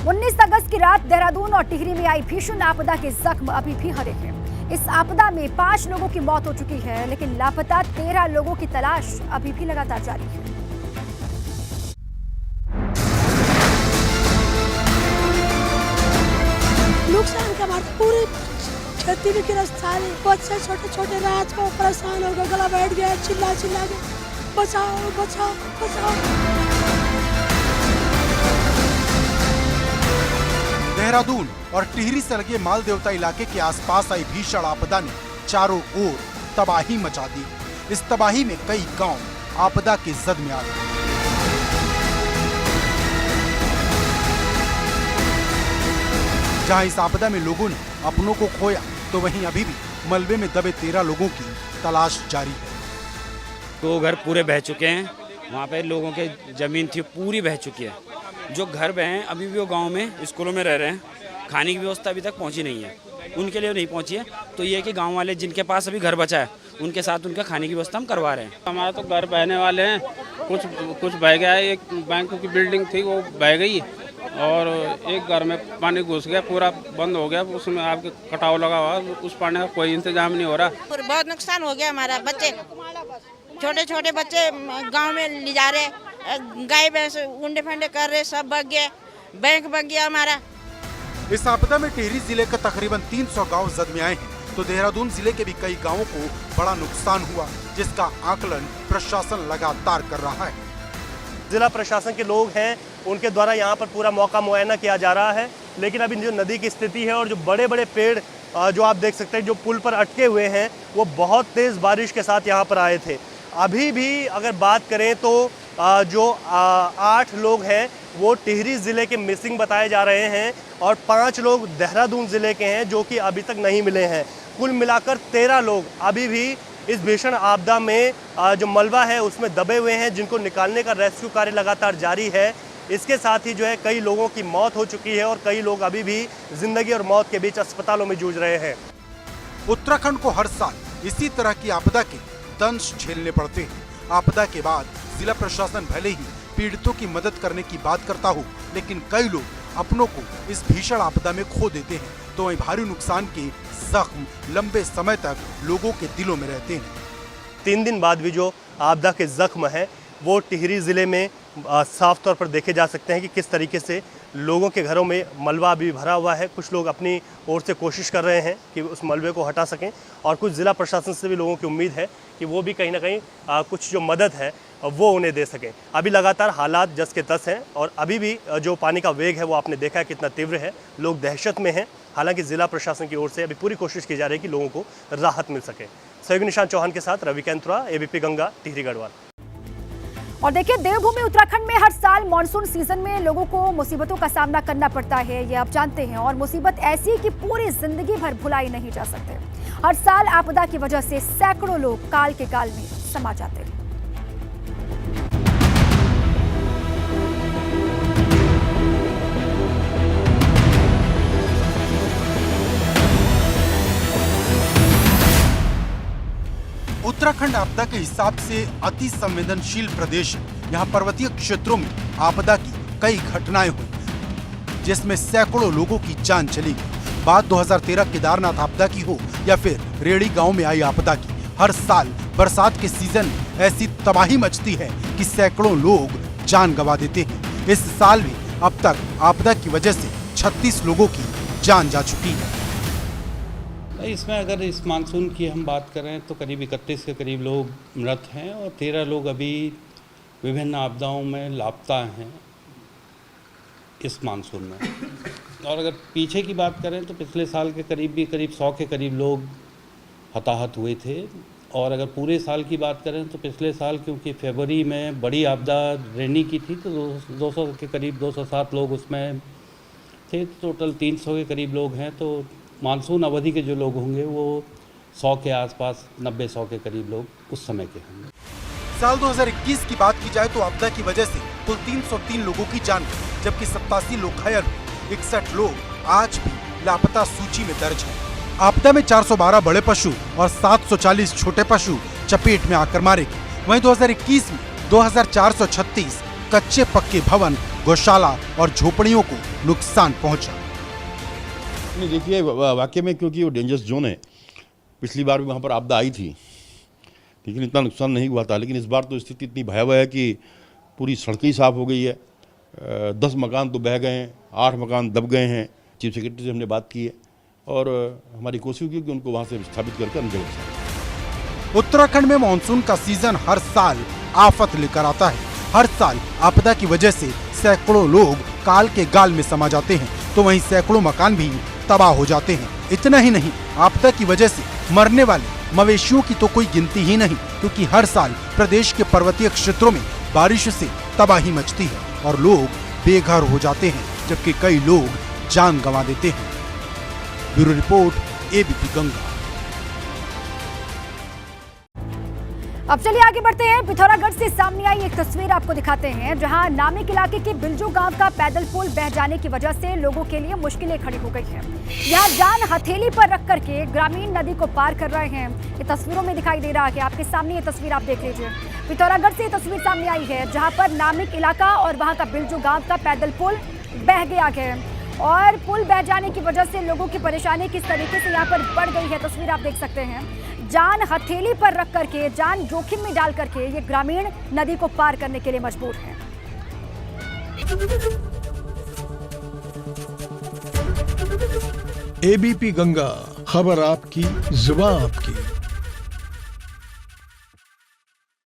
19 अगस्त की रात देहरादून और टिहरी में आई भीषण आपदा के जख्म अभी भी हरे हैं। इस आपदा में 5 लोगों की मौत हो चुकी है, लेकिन लापता 13 लोगों की तलाश अभी भी लगातार जारी है। नुकसान का बात पूरी खेती भी गिरफ्त सारे बच्चे छोटे छोटे रात को परेशान हो गए, गला बैठ गया, चिल्ला चिल्ला के बचाओ बचाओ बचाओ। देहरादून और टिहरी से लगे माल देवता इलाके के आसपास आई भीषण आपदा ने चारों ओर तबाही मचा दी। इस तबाही में कई गांव आपदा के जद में आ गए। जहां इस आपदा में लोगों ने अपनों को खोया, तो वहीं अभी भी मलबे में दबे 13 लोगों की तलाश जारी है। तो घर पूरे बह चुके हैं, वहाँ पे लोगों के जमीन थी पूरी बह चुकी है। जो घर बहे हैं अभी भी वो गांव में स्कूलों में रह रहे हैं, खाने की व्यवस्था अभी तक पहुंची नहीं है, उनके लिए नहीं पहुंची है। तो ये है कि गांव वाले जिनके पास अभी घर बचा है उनके साथ उनका खाने की व्यवस्था हम करवा रहे हैं। हमारा तो घर बहने वाले हैं, कुछ बह गया है। एक बैंक की बिल्डिंग थी वो बह गई और एक घर में पानी घुस गया, पूरा बंद हो गया, उसमें आपके कटाव लगा हुआ, उस पानी का कोई इंतजाम नहीं हो रहा। बहुत नुकसान हो गया हमारा। बच्चे छोटे छोटे बच्चे गांव में ले जा रहे, गाय भैंस उंडे फंडे कर रहे, सब बग गए, बैंक बग गया हमारा। इस आपदा में टिहरी जिले के तकरीबन 300 गांव जद में आए हैं, तो देहरादून जिले के भी कई गांवों को बड़ा नुकसान हुआ, जिसका आकलन प्रशासन लगातार कर रहा है। जिला प्रशासन के लोग हैं, उनके द्वारा यहाँ पर पूरा मौका मुआयना किया जा रहा है। लेकिन अभी जो नदी की स्थिति है और जो बड़े बड़े पेड़ जो आप देख सकते हैं जो पुल पर अटके हुए हैं, वो बहुत तेज़ बारिश के साथ यहाँ पर आए थे। अभी भी अगर बात करें तो जो 8 लोग हैं वो टिहरी ज़िले के मिसिंग बताए जा रहे हैं और 5 लोग देहरादून ज़िले के हैं जो कि अभी तक नहीं मिले हैं। कुल मिलाकर 13 लोग अभी भी इस भीषण आपदा में जो मलबा है उसमें दबे हुए हैं, जिनको निकालने का रेस्क्यू कार्य लगातार जारी है। इसके साथ ही जो है कई लोगों की मौत हो चुकी है और कई लोग अभी भी जिंदगी और मौत के बीच अस्पतालों में जूझ रहे हैं। उत्तराखंड को हर साल इसी तरह की आपदा के दंश झेलने पड़ते हैं। आपदा के बाद जिला प्रशासन भले ही पीड़ितों की मदद करने की बात करता हो, लेकिन कई लोग अपनों को इस भीषण आपदा में खो देते हैं, तो वहीं भारी नुकसान के जख्म लंबे समय तक लोगों के दिलों में रहते हैं। 3 दिन बाद भी जो आपदा के जख्म हैं वो टिहरी ज़िले में साफ तौर पर देखे जा सकते हैं कि किस तरीके से लोगों के घरों में मलबा अभी भरा हुआ है। कुछ लोग अपनी ओर से कोशिश कर रहे हैं कि उस मलबे को हटा सकें और कुछ ज़िला प्रशासन से भी लोगों की उम्मीद है कि वो भी कहीं ना कहीं कुछ जो मदद है वो उन्हें दे सकें। अभी लगातार हालात जस के तस हैं और अभी भी जो पानी का वेग है वो आपने देखा है कितना तीव्र है। लोग दहशत में हैं। हालांकि ज़िला प्रशासन की ओर से अभी पूरी कोशिश की जा रही है कि लोगों को राहत मिल सके। सहयोगी निशांत चौहान के साथ रवि कैंथुरा, एबीपी गंगा, टिहरी गढ़वाल। और देखिए, देवभूमि उत्तराखंड में हर साल मानसून सीजन में लोगों को मुसीबतों का सामना करना पड़ता है, ये आप जानते हैं। और मुसीबत ऐसी कि पूरी जिंदगी भर भुलाई नहीं जा सकते। हर साल आपदा की वजह से सैकड़ों लोग काल के गाल में समा जाते हैं। उत्तराखंड आपदा के हिसाब से अति संवेदनशील प्रदेश है। यहाँ पर्वतीय क्षेत्रों में आपदा की कई घटनाएं हुई, जिसमें सैकड़ों लोगों की जान चली गई। बात 2013 केदारनाथ आपदा की हो या फिर रेड़ी गांव में आई आपदा की, हर साल बरसात के सीजन में ऐसी तबाही मचती है कि सैकड़ों लोग जान गंवा देते हैं। इस साल भी अब तक आपदा की वजह से 36 लोगों की जान जा चुकी है। इसमें अगर इस मानसून की हम बात करें तो करीब 31 के करीब लोग मृत हैं और 13 लोग अभी विभिन्न आपदाओं में लापता हैं इस मानसून में। और अगर पीछे की बात करें तो पिछले साल के करीब 100 के करीब लोग हताहत हुए थे। और अगर पूरे साल की बात करें तो पिछले साल क्योंकि फरवरी में बड़ी आपदा रेनी की थी तो 200 के करीब 207 लोग उसमें थे। टोटल 300 के करीब लोग हैं। तो मानसून अवधि के जो लोग होंगे वो 100 के आसपास, 90-100 के करीब लोग उस समय के होंगे। साल 2021 की बात की जाए तो आपदा की वजह से कुल 303 लोगों की जान गई, जबकि 87 लोग घायल हुए। 61 लोग आज भी लापता सूची में दर्ज हैं। आपदा में 412 बड़े पशु और 740 छोटे पशु चपेट में आकर मारे गए। वहीं 2021 में 2436 कच्चे पक्के भवन गौशाला और झोपड़ियों को नुकसान पहुंचा। नहीं देखिए, वाकई में क्योंकि वो डेंजरस जोन है, पिछली बार भी वहाँ पर आपदा आई थी लेकिन इतना नुकसान नहीं हुआ था। लेकिन इस बार तो स्थिति इतनी भयावह है कि पूरी सड़कें ही साफ हो गई है। 10 मकान तो बह गए हैं, 8 मकान दब गए हैं। चीफ सेक्रेटरी से हमने बात की है और हमारी कोशिश की कि उनको वहाँ से विस्थापित करके अन्य जगह से। उत्तराखंड में मानसून का सीजन हर साल आफत लेकर आता है। हर साल आपदा की वजह से सैकड़ों लोग काल के गाल में समा जाते हैं, तो वहीं सैकड़ों मकान भी तबाह हो जाते हैं। इतना ही नहीं, आपदा की वजह से मरने वाले मवेशियों की तो कोई गिनती ही नहीं, क्योंकि हर साल प्रदेश के पर्वतीय क्षेत्रों में बारिश से तबाही मचती है और लोग बेघर हो जाते हैं, जबकि कई लोग जान गंवा देते हैं। Bureau report, ABP Ganga. अब चलिए आगे बढ़ते हैं। पिथौरागढ़ से सामने आई एक तस्वीर आपको दिखाते हैं, जहां नामिक इलाके के बिल्जू गांव का पैदल पुल बह जाने की वजह से लोगों के लिए मुश्किलें खड़ी हो गई हैं। यहां जान हथेली पर रख करके ग्रामीण नदी को पार कर रहे हैं। ये तस्वीरों में दिखाई दे रहा है, आपके सामने ये तस्वीर आप देख लीजिए। पिथौरागढ़ से ये तस्वीर सामने आई है, जहाँ पर नामिक इलाका और वहाँ का बिल्जू गाँव का पैदल पुल बह गया है और पुल बह जाने की वजह से लोगों की परेशानी किस तरीके से यहाँ पर बढ़ गई है, तस्वीर आप देख सकते हैं। जान हथेली पर रख करके, जान जोखिम में डाल करके ये ग्रामीण नदी को पार करने के लिए मजबूर हैं। एबीपी गंगा, खबर आपकी, जुबान आपकी।